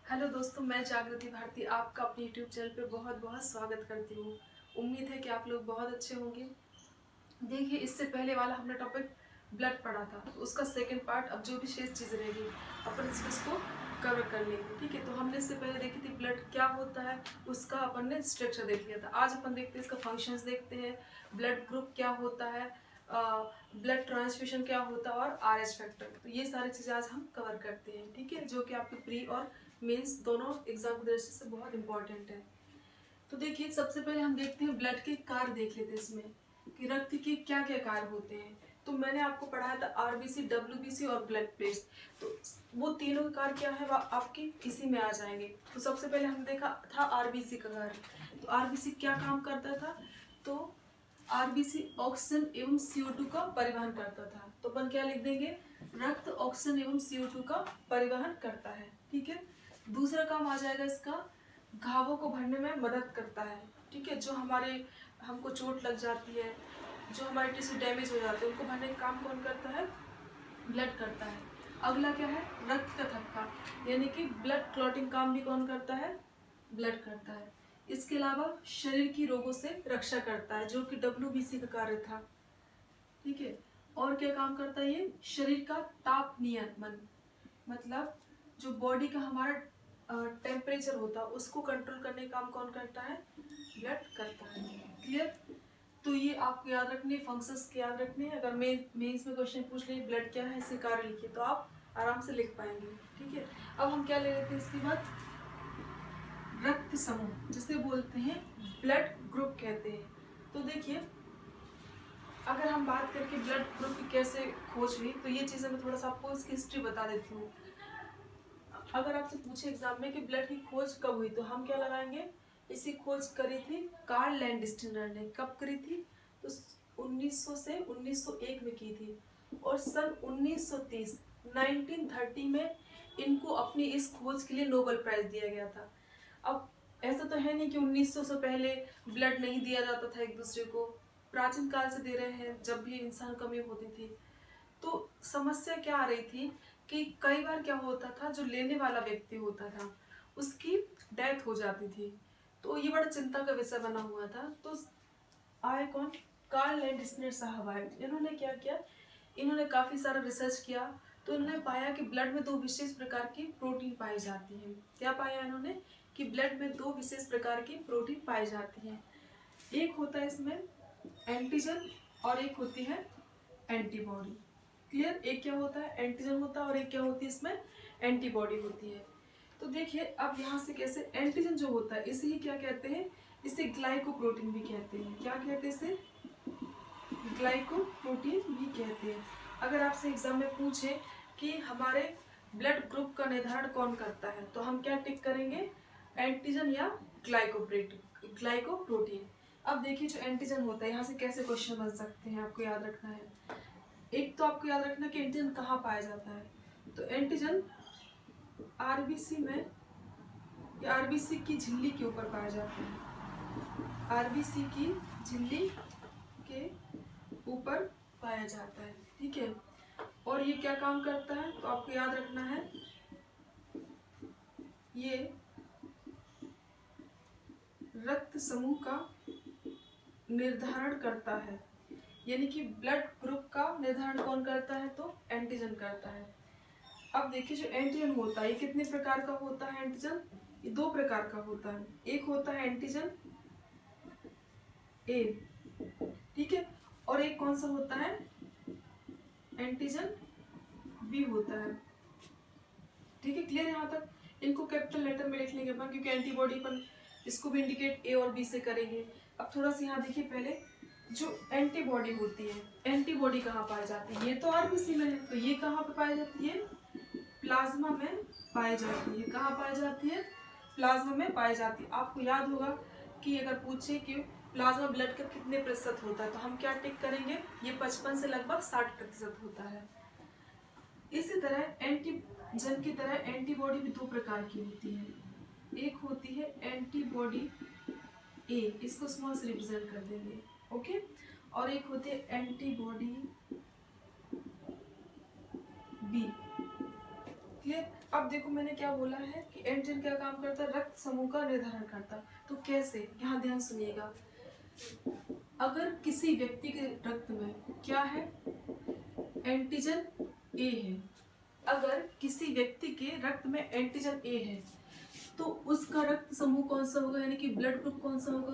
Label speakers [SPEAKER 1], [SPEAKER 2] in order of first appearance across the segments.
[SPEAKER 1] Hello दोस्तों, मैं जागृति भारती आपका अपने यूट्यूब चैनल पे बहुत बहुत स्वागत करती हूँ। उम्मीद है कि आप लोग बहुत अच्छे होंगे। देखिए, इससे पहले वाला हमने टॉपिक ब्लड पढ़ा था, तो उसका सेकंड पार्ट अब जो भी शेष चीज़ रहेगी अपन इसको कवर कर लेंगे। ठीक है, तो हमने इससे पहले देखी थी ब्लड क्या होता है, उसका अपन ने स्ट्रक्चर देख लिया था। आज अपन देखते हैं इसका फंक्शंस, देखते हैं ब्लड ग्रुप क्या होता है, ब्लड ट्रांसफ्यूजन क्या होता है और आरएच फैक्टर। तो ये सारी चीज़ें आज हम कवर करते हैं। ठीक है, जो कि आपके प्री और मेंस दोनों एग्जाम की दृष्टि से बहुत इंपॉर्टेंट है। तो देखिए, सबसे पहले हम देखते हैं ब्लड के कार्य देख लेते हैं इसमें कि रक्त के क्या क्या कार्य होते हैं। तो मैंने आपको पढ़ाया था आरबीसी, डब्ल्यूबीसी और ब्लड प्लेट्स। तो वो तीनों के कार्य क्या है वह आपकी इसी में आ जाएंगे। तो सबसे पहले हम देखा था आरबीसी का कार्य। तो आरबीसी क्या काम करता था? तो आरबीसी ऑक्सीजन एवं CO2 का परिवहन करता था। तो अपन क्या लिख देंगे? रक्त ऑक्सीजन एवं CO2 का परिवहन करता है। ठीक है, दूसरा काम आ जाएगा इसका, घावों को भरने में मदद करता है। ठीक है, जो हमारे हमको चोट लग जाती है, जो हमारे टिश्यू डैमेज हो जाते हैं, उनको भरने का काम कौन करता है? ब्लड करता है। अगला क्या है? रक्त का थक्का, यानी कि ब्लड क्लॉटिंग काम भी कौन करता है? ब्लड करता है। इसके अलावा शरीर की रोगों से रक्षा करता है, जो कि WBC का कार्य था। ठीक है, और क्या काम करता है ये? शरीर का ताप नियंत्रण, मतलब जो बॉडी का हमारा टेम्परेचर होता है उसको कंट्रोल करने का काम कौन करता है? ब्लड करता है। क्लियर? तो ये आपको याद रखने, फंक्शंस के याद रखने। अगर मेंस में क्वेश्चन पूछ ले ब्लड क्या है, इससे कार्य लिखिए, तो आप आराम से लिख पाएंगे। ठीक है, अब हम क्या ले लेते हैं इसके बाद? रक्त समूह, जिसे बोलते हैं ब्लड ग्रुप कहते हैं। तो देखिए, अगर हम बात करके ब्लड ग्रुप की कैसे खोज हुई, तो ये चीज़ें मैं थोड़ा सा आपको इसकी हिस्ट्री बता देती हूँ। अगर आपसे पूछे एग्जाम में कि ब्लड की खोज कब हुई, तो हम क्या लगाएंगे? इसी खोज करी थी कार्ल लैंडस्टीनर ने। कब करी थी? तो 1900 से 1901 में की थी। और सन 1930 1930 में इनको अपनी इस खोज के लिए नोबेल प्राइज दिया गया था। अब ऐसा तो है नहीं कि 1900 से पहले ब्लड नहीं दिया जाता था एक दूसरे को, प्राचीन काल से दे रहे हैं, जब भी इंसान कमी होती थी। तो समस्या क्या आ रही थी कि कई बार क्या होता था, जो लेने वाला व्यक्ति होता था उसकी डेथ हो जाती थी। तो ये बड़ा चिंता का विषय बना हुआ था। तो आए कौन? कार्ल लैंडस्नर साहब आए। इन्होंने क्या किया? इन्होंने काफी सारा रिसर्च किया। तो इन्होंने पाया कि ब्लड में दो विशेष प्रकार की प्रोटीन पाई जाती है। क्या पाया इन्होंने? कि ब्लड में दो विशेष प्रकार की प्रोटीन पाई जाती है। एक होता है इसमें एंटीजन और एक होती है एंटीबॉडी। क्लियर? एक क्या होता है? एंटीजन होता है, और एक क्या होती है इसमें? एंटीबॉडी होती है। तो देखिए, अब यहाँ से कैसे एंटीजन जो होता है इसे ही क्या कहते हैं? इसे ग्लाइकोप्रोटीन भी कहते हैं। क्या कहते हैं इसे? ग्लाइकोप्रोटीन भी कहते हैं। अगर आपसे एग्जाम में पूछे कि हमारे ब्लड ग्रुप का निर्धारण कौन करता है, तो हम क्या टिक करेंगे? एंटीजन या ग्लाइकोप्रोटीन। अब देखिए, जो एंटीजन होता है, यहाँ से कैसे क्वेश्चन बन सकते हैं आपको याद रखना है। एक तो आपको याद रखना कि एंटीजन कहाँ पाया जाता है। तो एंटीजन आरबीसी में या आरबीसी की झिल्ली के ऊपर पाया जाता है। आरबीसी की झिल्ली के ऊपर पाया जाता है। ठीक है, और ये क्या काम करता है? तो आपको याद रखना है, ये रक्त समूह का निर्धारण करता है। यानी कि ब्लड ग्रुप का निर्धारण कौन करता है? तो एंटीजन करता है। अब देखिए, जो एंटीजन होता है ये कितने प्रकार का होता है? एंटीजन ये दो प्रकार का होता है। एक होता है एंटीजन ए, ठीक है, और एक कौन सा होता है? एंटीजन बी होता है। ठीक है, क्लियर यहाँ तक? इनको कैपिटल लेटर में लिख लेंगे अपन, क्योंकि एंटीबॉडी अपन इसको भी इंडिकेट ए और बी से करेंगे। अब थोड़ा सा यहाँ देखिए, पहले जो एंटीबॉडी होती है, एंटीबॉडी कहाँ पाई जाती है? ये तो आरबीसी में है, तो ये कहाँ पे पाई जाती है? प्लाज्मा में पाई जाती है। कहाँ पाई जाती है? प्लाज्मा में पाई जाती है। आपको याद होगा कि अगर पूछे कि प्लाज्मा ब्लड का कितने प्रतिशत होता है, तो हम क्या टिक करेंगे? ये 55 से लगभग 60% होता है। इसी तरह एंटीजन की तरह एंटीबॉडी भी दो प्रकार की होती है। एक होती है एंटीबॉडी ए, इसको स्मॉल से रिप्रेजेंट कर देंगे, ओके, और एक होती है एंटीबॉडी बी। क्लियर। अब देखो मैंने क्या बोला है कि एंटीजन क्या काम करता है, रक्त समूह का निर्धारण करता है। तो कैसे, यहाँ ध्यान सुनिएगा। अगर किसी व्यक्ति के रक्त में क्या है, एंटीजन ए है, अगर किसी व्यक्ति के रक्त में एंटीजन ए है तो उसका रक्त समूह कौन सा होगा, यानी कि ब्लड ग्रुप कौन सा होगा,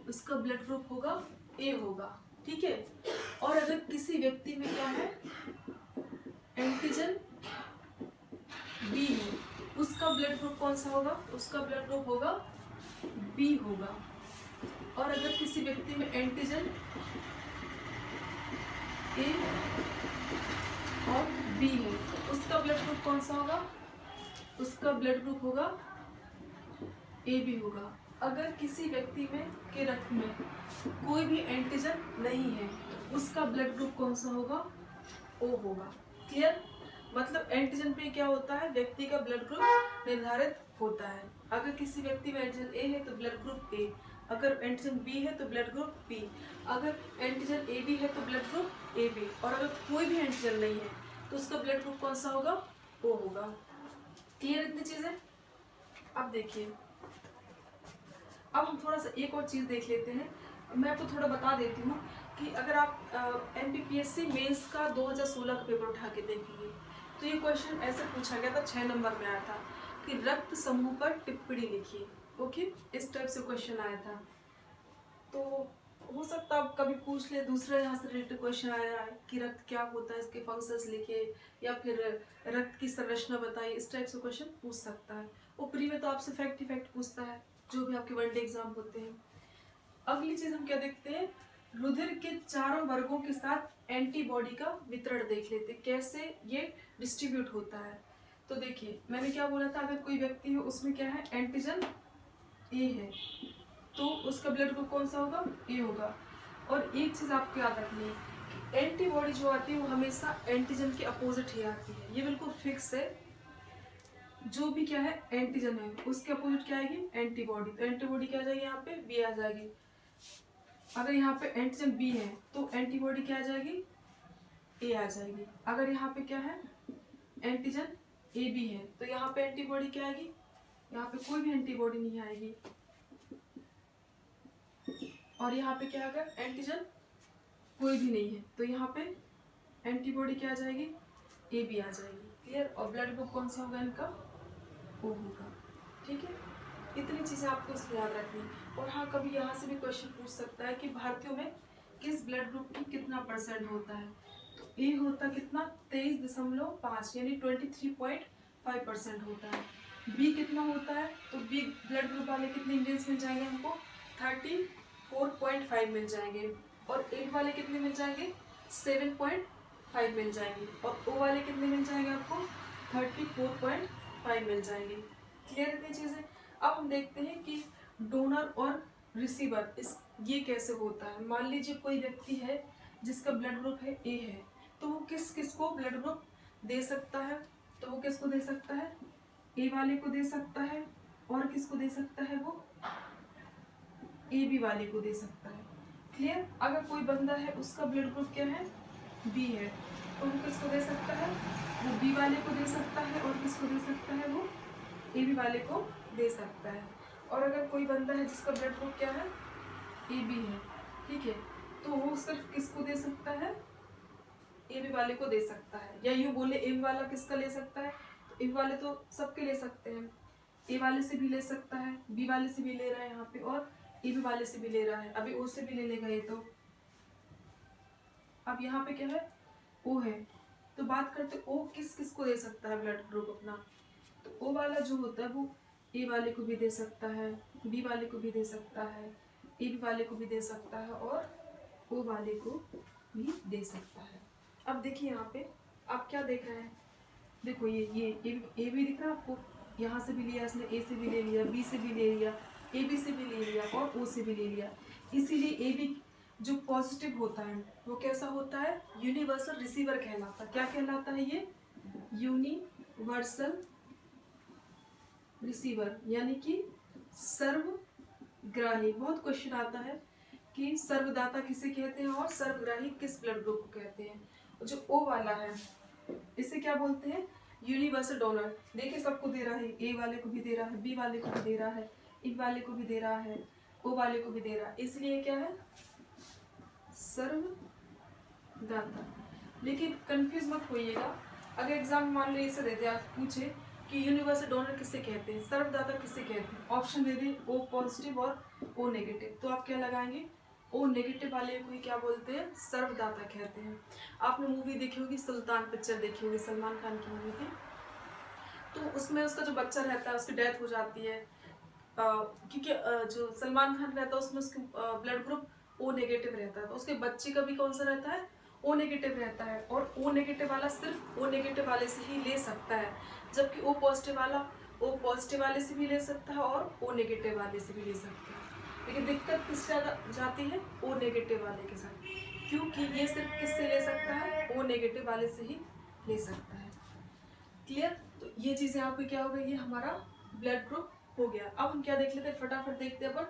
[SPEAKER 1] उसका ब्लड ग्रुप होगा ए होगा, ठीक है। और अगर किसी व्यक्ति में क्या है, एंटीजन बी है, उसका ब्लड ग्रुप कौन सा होगा, उसका ब्लड ग्रुप होगा बी होगा। और अगर किसी व्यक्ति में एंटीजन ए और बी है, उसका ब्लड ग्रुप कौन सा होगा, उसका ब्लड ग्रुप होगा ए बी होगा। अगर किसी व्यक्ति में के रक्त में कोई भी एंटीजन नहीं है, उसका ब्लड ग्रुप कौन सा होगा, ओ होगा। क्लियर। मतलब एंटीजन पे क्या होता है, व्यक्ति का ब्लड ग्रुप निर्धारित होता है। अगर किसी व्यक्ति में एंटीजन ए है तो ब्लड ग्रुप ए, अगर एंटीजन बी है तो ब्लड ग्रुप बी, अगर एंटीजन ए बी है तो ब्लड ग्रुप ए बी, और अगर कोई भी एंटीजन नहीं है तो उसका ब्लड ग्रुप कौन सा होगा, ओ होगा। क्लियर इतनी चीजें। अब देखिए, अब हम थोड़ा सा एक और चीज देख लेते हैं। मैं आपको थोड़ा बता देती हूँ कि अगर आप एमपीपीएससी मेंस का 2016 का पेपर उठा के देखेंगे तो ये क्वेश्चन ऐसे पूछा गया था, 6 नंबर में आया था कि रक्त समूह पर टिप्पणी लिखिए। ओके, इस टाइप से क्वेश्चन आया था। तो हो सकता है कभी पूछ ले, दूसरा यहाँ से रिलेटेड क्वेश्चन आया है कि रक्त क्या होता है, इसके फंक्शंस लिखे, या फिर रक्त की संरचना बताइए, इस टाइप से क्वेश्चन पूछ सकता है। वो प्री में तो आपसे फैक्ट ही फैक्ट पूछता है, जो भी आपके वनडे एग्जाम होते हैं। अगली चीज हम क्या देखते हैं, रुधिर के चारों वर्गों के साथ एंटीबॉडी का वितरण देख लेते हैं, कैसे ये डिस्ट्रीब्यूट होता है। तो देखिए मैंने क्या बोला था, अगर कोई व्यक्ति है उसमें क्या है, एंटीजन ए है तो उसका ब्लड ग्रुप कौन सा होगा, ए होगा। और एक चीज आपको याद रखनी है कि एंटीबॉडी जो आती है वो हमेशा एंटीजन के अपोजिट ही आती है, ये बिल्कुल फिक्स है। जो भी क्या है एंटीजन है उसके अपोजिट क्या आएगी, एंटीबॉडी। तो एंटीबॉडी क्या आ जाएगी, यहाँ पे बी आ जाएगी। अगर यहाँ पे एंटीजन बी है तो एंटीबॉडी क्या आ जाएगी, ए आ जाएगी। अगर यहाँ पे क्या है, एंटीजन ए बी है तो यहाँ पे एंटीबॉडी क्या आएगी, यहाँ पे कोई भी एंटीबॉडी नहीं आएगी। और यहाँ पे क्या अगर एंटीजन कोई भी नहीं है तो यहाँ पे एंटीबॉडी क्या आ जाएगी, ए बी आ जाएगी। क्लियर। और ब्लड ग्रुप कौन सा होगा इनका, ओ होगा। ठीक है, इतनी चीजें आपको इसमें याद रखनी। और हाँ, कभी यहाँ से भी क्वेश्चन पूछ सकता है कि भारतीयों में किस ब्लड ग्रुप की कितना % होता है। तो ए होता कितना, 23.5 यानी 23.5% होता है। बी कितना होता है, तो बी ब्लड ग्रुप वाले कितने इंडियंस मिल जाएंगे हमको, 34.5 मिल जाएंगे। और ए वाले कितने मिल जाएंगे, 7.5 मिल जाएंगे। और ओ वाले कितने मिल जाएंगे आपको, 34.5 मिल जाएंगे। क्लियर इतनी चीजें। अब हम देखते हैं कि डोनर और रिसीवर ये कैसे होता है। मान लीजिए कोई व्यक्ति है जिसका ब्लड ग्रुप है ए है, तो वो किस किस को ब्लड ग्रुप दे सकता है, तो वो किसको दे सकता है, ए वाले को दे सकता है। और किसको दे सकता है, वो ए बी वाले को दे सकता है। क्लियर। अगर कोई बंदा है उसका ब्लड ग्रुप क्या है, बी है, तो वो किसको दे सकता है, वो बी वाले को दे सकता है। और किसको दे सकता है, वो ए बी वाले को दे सकता है। और अगर कोई बंदा है जिसका ब्लड ग्रुप क्या है, ए बी है, ठीक है, तो वो सिर्फ किसको दे सकता है, ए बी वाले को दे सकता है। या यूँ बोले ए बी वाला किसका ले सकता है, तो ए बी वाले तो सबके ले सकते हैं, ए वाले से भी ले सकता है, बी वाले से भी ले रहा है यहाँ पे, और ए बी वाले से भी ले रहा है, अभी ओ से भी ले लेगा ये। तो अब यहाँ पे क्या है, ओ है, तो बात करते ओ किस किस को दे सकता है ब्लड ग्रुप अपना। तो ओ वाला जो होता है वो ए वाले को भी दे सकता है, बी वाले को भी दे सकता है, ए बी वाले को भी दे सकता है, और ओ वाले को भी दे सकता है। अब देखिए यहाँ पे आप क्या देख रहे हैं, देखो ये ए बी दिख रहा है आपको, यहाँ से भी लिया इसने, ए से भी ले लिया, बी से भी ले लिया, ए बी से भी ले लिया, और ओ से भी ले लिया। इसीलिए ए बी जो पॉजिटिव होता है वो कैसा होता है, यूनिवर्सल रिसीवर कहलाता है। क्या कहलाता है ये, यूनिवर्सल रिसीवर, यानी कि सर्वग्राही। बहुत क्वेश्चन आता है कि सर्वदाता किसे कहते हैं और सर्वग्राही किस ब्लड ग्रुप को कहते हैं। जो ओ वाला है इसे क्या बोलते हैं, यूनिवर्सल डोनर, देखिए सबको दे रहा है, ए वाले को भी दे रहा है, बी वाले को भी दे रहा है, ई वाले को भी दे रहा है, ओ वाले को भी दे रहा है, इसलिए क्या है सर्वदाता। लेकिन कंफ्यूज मत होइएगा, अगर एग्जाम मान लो इसे दे दिया पूछे कि यूनिवर्सल डोनर किसे कहते हैं, सर्वदाता किसे कहते हैं, ऑप्शन दे दे ओ पॉजिटिव और ओ नेगेटिव, तो आप क्या लगाएंगे, ओ नेगेटिव वाले को ही क्या बोलते हैं, सर्वदाता कहते हैं। आपने मूवी देखी होगी सुल्तान, पिक्चर देखी होगी, सलमान खान की मूवी थी, तो उसमें उसका जो बच्चा रहता है उसकी डेथ हो जाती है, क्योंकि जो सलमान खान रहता है उसमें उसके ब्लड ग्रुप ओ नेगेटिव रहता है, तो उसके बच्चे का भी कौन सा रहता है, ओ नेगेटिव रहता है, और ओ नेगेटिव वाला सिर्फ ओ नेगेटिव वाले से ही ले सकता है, जबकि ओ पॉजिटिव वाला ओ पॉजिटिव वाले से भी ले सकता है और ओ नेगेटिव वाले से भी ले सकता है। लेकिन दिक्कत किस जगह जाती है, ओ नेगेटिव वाले के साथ, क्योंकि ये सिर्फ किससे ले सकता है, ओ नेगेटिव वाले से ही ले सकता है। क्लियर? तो ये चीज़ें आपको क्या हो गई, ये हमारा ब्लड ग्रुप हो गया। अब हम क्या देख लेते हैं, फटाफट देखते हैं अपन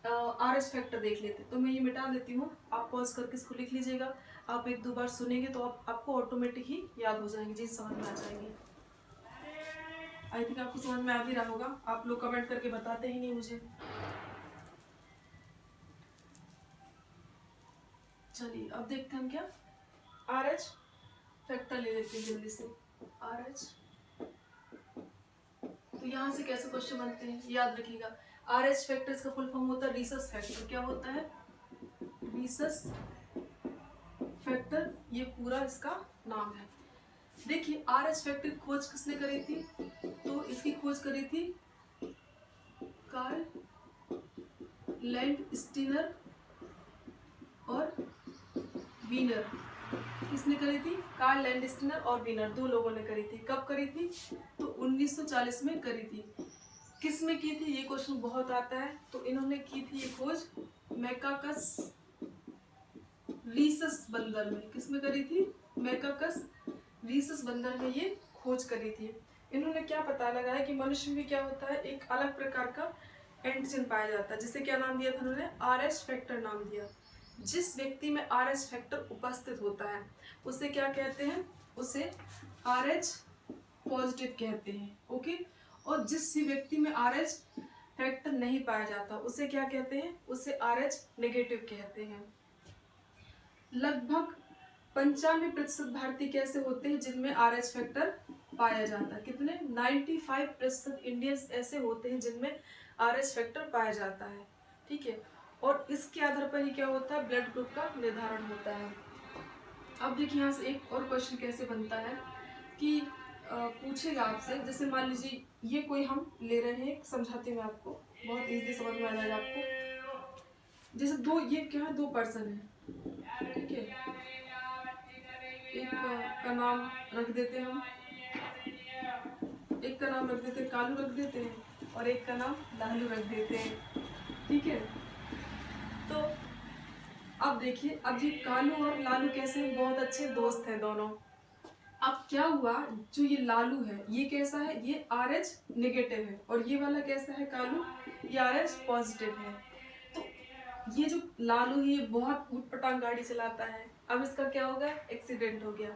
[SPEAKER 1] RH फैक्टर देख लेते हैं। तो मैं ये मिटा देती हूँ, आप पॉज करके इसको लिख लीजिएगा, आप एक दो बार सुनेंगे तो आपको ऑटोमेटिक ही याद हो जाएंगे, चीज़ समझ में आ जाएंगी। आई थिंक आपको समझ में आ भी रहा होगा, आप लोग कमेंट करके बताते ही नहीं मुझे। चलिए अब देखते हैं हम क्या RH फैक्टर ले लेते हैं जल्दी से। RH, तो यहाँ से कैसे क्वेश्चन बनते हैं याद रखिएगा। RH फैक्टर का फुल फॉर्म होता है रीसस फैक्टर। क्या होता है, रीसस फैक्टर, ये पूरा इसका नाम है। देखिए RH फैक्टर की खोज किसने करी थी, तो इसकी खोज करी थी कार्ल लैंडस्टीनर और वीनर। किसने करी थी, कार्ल लैंडस्टीनर और वीनर, दो लोगों ने करी थी। कब करी थी, तो 1940 में करी थी। किस में की थी, ये क्वेश्चन बहुत आता है, तो इन्होंने की थी ये खोज मैकाकस रीसस बंदर में। किसमें करी थी, मैकाकस रीसस बंदर में ये खोज करी थी। इन्होंने क्या पता लगाया कि मनुष्य में क्या होता है, एक अलग प्रकार का एंटीजन पाया जाता है, जिसे क्या नाम दिया था उन्होंने, RH फैक्टर नाम दिया। जिस व्यक्ति में RH फैक्टर उपस्थित होता है उसे क्या कहते हैं, उसे RH पॉजिटिव कहते हैं। ओके, और जिस व्यक्ति में RH फैक्टर नहीं पाया जाता उसे क्या कहते हैं, उसे RH नेगेटिव कहते हैं। लगभग 95% भारतीय कैसे होते हैं जिनमें RH फैक्टर पाया जाता है। कितने, 95% इंडियंस ऐसे होते हैं जिनमें RH फैक्टर पाया जाता है। ठीक है, और इसके आधार पर ही क्या होता है, ब्लड ग्रुप का निर्धारण होता है। अब देखिए यहाँ से एक और क्वेश्चन कैसे बनता है कि पूछेगा आपसे, जैसे मान लीजिए ये कोई हम ले रहे हैं, समझाती हूँ मैं आपको, बहुत इजीली समझ में आ जाएगा आपको। जैसे दो, ये क्या है, दो पर्सन है, ठीक है, एक का नाम रख देते हैं हम, एक का नाम रख देते हैं कालू रख देते हैं, और एक का नाम लालू रख देते हैं। ठीक है, तो अब देखिए, अब ये कालू और लालू कैसे हैं, बहुत अच्छे दोस्त हैं दोनों। अब क्या हुआ, जो ये लालू है ये कैसा है, ये RH नेगेटिव है, और ये वाला कैसा है कालू, ये RH पॉजिटिव है। तो ये जो लालू है ये बहुत उटपटांग गाड़ी चलाता है, अब इसका क्या होगा, एक्सीडेंट हो गया,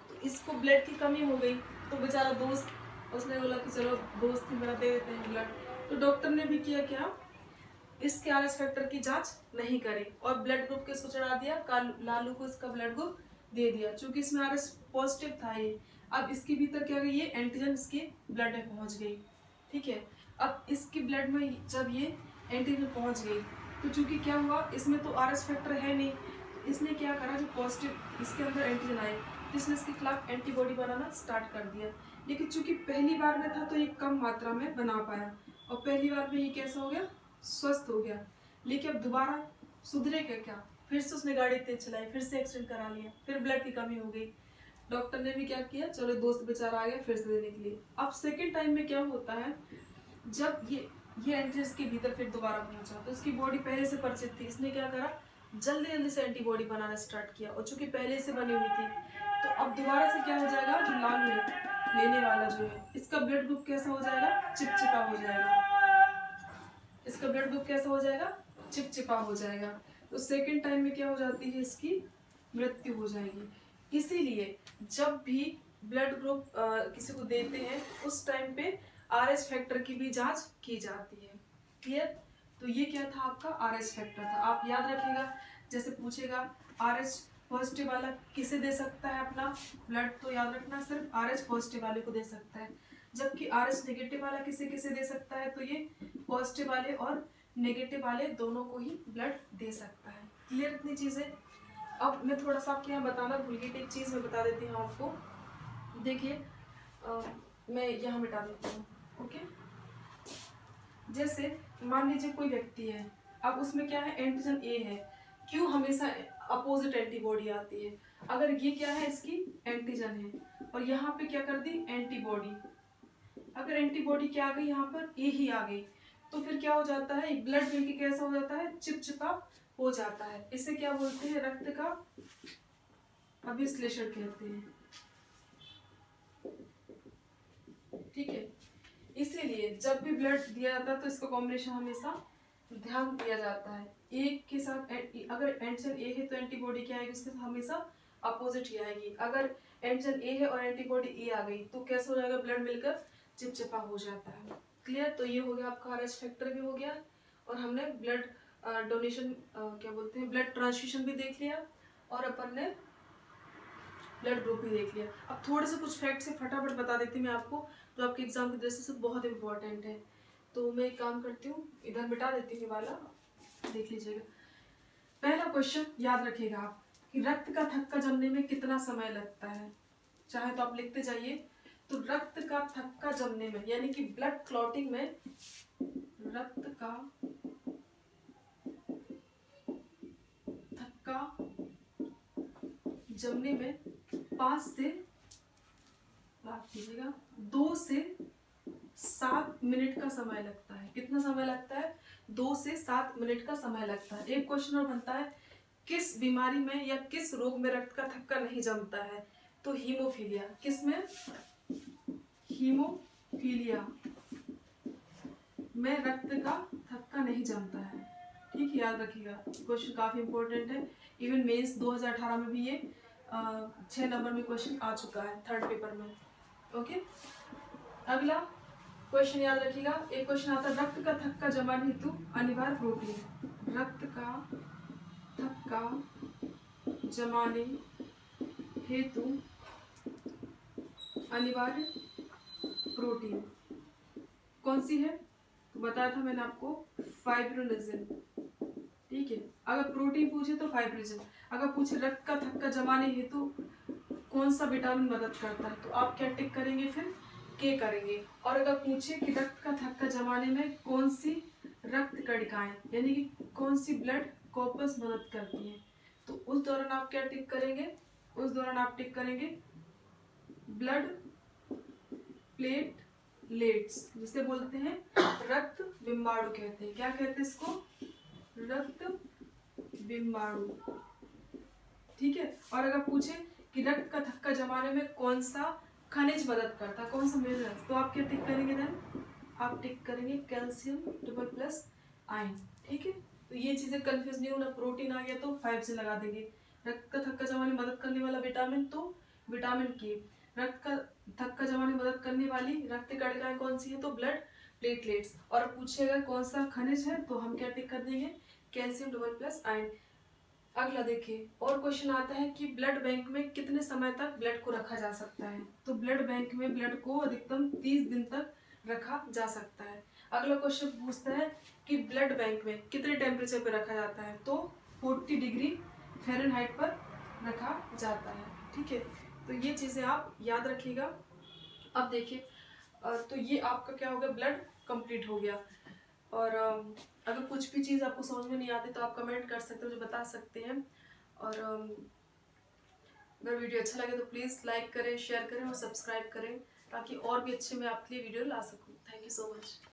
[SPEAKER 1] तो इसको ब्लड की कमी हो गई, तो बेचारा दोस्त, उसने बोला कि चलो दोस्त ही मेरा दे देते हैं ब्लड, तो डॉक्टर ने भी किया क्या, इसके RH फैक्टर की जांच नहीं करी और ब्लड ग्रुप किसको चढ़ा दिया, लालू को इसका ब्लड ग्रुप दे दिया, क्योंकि इसमें RH पॉजिटिव था ये। अब इसके भीतर क्या गई, ये एंटीजन इसके ब्लड में पहुंच गई। ठीक है, अब इसके ब्लड में जब ये एंटीजन पहुंच गई, तो चूंकि क्या हुआ, इसमें तो RH फैक्टर है नहीं, इसने क्या करा, जो पॉजिटिव इसके अंदर एंटीजन आए, जिसने इसके खिलाफ एंटीबॉडी बनाना स्टार्ट कर दिया। लेकिन चूंकि पहली बार में था तो ये कम मात्रा में बना पाया, और पहली बार में ये कैसा हो गया, स्वस्थ हो गया। लेकिन अब दोबारा सुधरेगा क्या, फिर से उसने गाड़ी तेज चलाई, फिर से एक्सीडेंट करा लिया, फिर ब्लड की कमी हो गई। डॉक्टर ने भी क्या किया, चलो दोस्त बेचारा आ गया फिर से देने के लिए। अब सेकेंड टाइम में क्या होता है, जब ये एंटीजन के भीतर फिर दोबारा पहुंचा, तो इसकी बॉडी पहले से परिचित थी, इसने क्या करा, जल्दी जल्दी से एंटीबॉडी बनाना स्टार्ट किया, और चूंकि पहले से बनी हुई थी, तो अब दोबारा से क्या हो जाएगा, जो लालू है लेने वाला जो है, इसका ब्लड ग्रुप कैसा हो जाएगा, चिपचिपा हो जाएगा। इसका ब्लड ग्रुप कैसा हो जाएगा, चिपचिपा हो जाएगा। तो सेकेंड टाइम में क्या हो जाती है, इसकी मृत्यु हो जाएगी। इसीलिए जब भी ब्लड ग्रुप किसी को देते हैं उस टाइम पे RH फैक्टर की भी जांच की जाती है। क्लियर? तो ये क्या था आपका RH फैक्टर था। आप याद रखिएगा, जैसे पूछेगा RH पॉजिटिव वाला किसे दे सकता है अपना ब्लड, तो याद रखना सिर्फ RH पॉजिटिव वाले को दे सकता है, जबकि RH नेगेटिव वाला किसे किसे दे सकता है, तो ये पॉजिटिव वाले और नेगेटिव वाले दोनों को ही ब्लड दे सकता है। क्लियर इतनी चीजें? अब मैं थोड़ा सा आपके यहाँ बताना भूल गई थी, एक चीज मैं बता देती हूँ आपको। देखिए मैं यहाँ मिटा देती हूँ। ओके, जैसे मान लीजिए कोई व्यक्ति है, अब उसमें क्या है, एंटीजन ए है, क्यों हमेशा अपोजिट एंटीबॉडी आती है? अगर ये क्या है, इसकी एंटीजन है और यहाँ पे क्या कर दी एंटीबॉडी, अगर एंटीबॉडी क्या आ गई यहाँ पर ए ही आ गई, तो फिर क्या हो जाता है, ब्लड मिलके कैसा हो जाता है, चिपचिपा हो जाता है। इसे क्या बोलते हैं, रक्त का अभिश्लेषण कहते हैं। ठीक है, इसीलिए जब भी ब्लड दिया जाता है तो इसका कॉम्बिनेशन हमेशा ध्यान दिया जाता है। एक के साथ अगर एंटीजन ए है तो एंटीबॉडी क्या आएगी, उसके साथ हमेशा अपोजिट ही आएगी। अगर एंटीजन ए है और एंटीबॉडी ए आ गई तो कैसे हो जाएगा, ब्लड मिलकर चिपचिपा हो जाता है। क्लियर? तो ये हो गया आपका RH फैक्टर भी हो गया, और हमने ब्लड डोनेशन क्या बोलते हैं, ब्लड ट्रांसफ्यूजन भी देख लिया, और अपन ने ब्लड ग्रुप भी देख लिया। अब थोड़े से कुछ फैक्ट से फटाफट बता देती हूँ मैं आपको, जो आपके एग्जाम की दृष्टि से बहुत इंपॉर्टेंट है। तो मैं एक काम करती हूँ, इधर मिटा देती हूँ ये वाला, देख लीजिएगा। पहला क्वेश्चन याद रखिएगा आप कि रक्त का थक्का जमने में कितना समय लगता है। चाहे तो आप लिखते जाइए। तो रक्त का थक्का जमने में, यानी कि ब्लड क्लॉटिंग में, रक्त का थक्का जमने में 5 से, माफ कीजिएगा, 2 से 7 मिनट का समय लगता है। कितना समय लगता है, 2 से 7 मिनट का समय लगता है। एक क्वेश्चन और बनता है, किस बीमारी में या किस रोग में रक्त का थक्का नहीं जमता है, तो हीमोफीलिया। किस में, हीमोफीलिया में रक्त का थक्का नहीं जमता है। ठीक है, याद रखिएगा, क्वेश्चन काफी इंपॉर्टेंट है। इवन मेंस 2018 में भी ये 6 नंबर में क्वेश्चन आ चुका है, 3rd पेपर में। ओके, अगला क्वेश्चन याद रखिएगा। एक क्वेश्चन आता है, रक्त का थक्का जमाने हेतु अनिवार्य प्रोटीन। रक्त का थक्का जमाने हेतु अनिवार्य प्रोटीन कौन सी है, तो बताया था मैंने आपको, फाइब्रोनेजिन। ठीक है, अगर प्रोटीन पूछे तो फाइब्रोनेजिन, अगर पूछे रक्त का थक्का जमाने हेतु कौन सा विटामिन मदद करता है, तो आप क्या टिक करेंगे, फिर के करेंगे। और अगर पूछे कि रक्त का थक्का जमाने में कौन सी रक्त कणिकाएं, यानी कि कौन सी ब्लड कॉर्पस मदद करती है, तो उस दौरान आप क्या टिक करेंगे, उस दौरान आप टिक करेंगे ब्लड प्लेटलेट्स, जिसे बोलते हैं रक्त बिम्बाणु कहते हैं। क्या कहते हैं इसको, रक्त बिम्बाणु। ठीक है, और अगर पूछे कि रक्त का थक्का जमाने में कौन सा खनिज मदद करता है, कौन सा मिनरल्स, तो आप क्या टिक करेंगे, देन आप टिक करेंगे कैल्शियम डबल प्लस आयन। ठीक है, तो ये चीजें कंफ्यूज नहीं होना, प्रोटीन आ गया तो 5 से लगा देंगे। रक्त का थक्का जमाने में मदद करने वाला विटामिन, तो विटामिन के। रक्त का थक्का जमाने में मदद करने वाली रक्त कणिकाएं कौन सी है, तो ब्लड प्लेटलेट्स। और पूछेगा कौन सा खनिज है, तो हम क्या टिक कर देंगे, कैल्शियम डबल प्लस आयन। अगला देखिए, और क्वेश्चन आता है कि ब्लड बैंक में कितने समय तक ब्लड को रखा जा सकता है, तो ब्लड बैंक में ब्लड को अधिकतम 30 दिन तक रखा जा सकता है। अगला क्वेश्चन पूछता है कि ब्लड बैंक में कितने टेम्परेचर पर रखा जाता है, तो 40 डिग्री फ़ारेनहाइट पर रखा जाता है। ठीक है, तो ये चीज़ें आप याद रखिएगा। अब देखिए, तो ये आपका क्या हो गया, ब्लड कंप्लीट हो गया। और अगर कुछ भी चीज़ आपको समझ में नहीं आती तो आप कमेंट कर सकते हो, मुझे बता सकते हैं। और अगर वीडियो अच्छा लगे तो प्लीज़ लाइक करें, शेयर करें और सब्सक्राइब करें, ताकि और भी अच्छे मैं आपके लिए वीडियो ला सकूं। Thank you so much.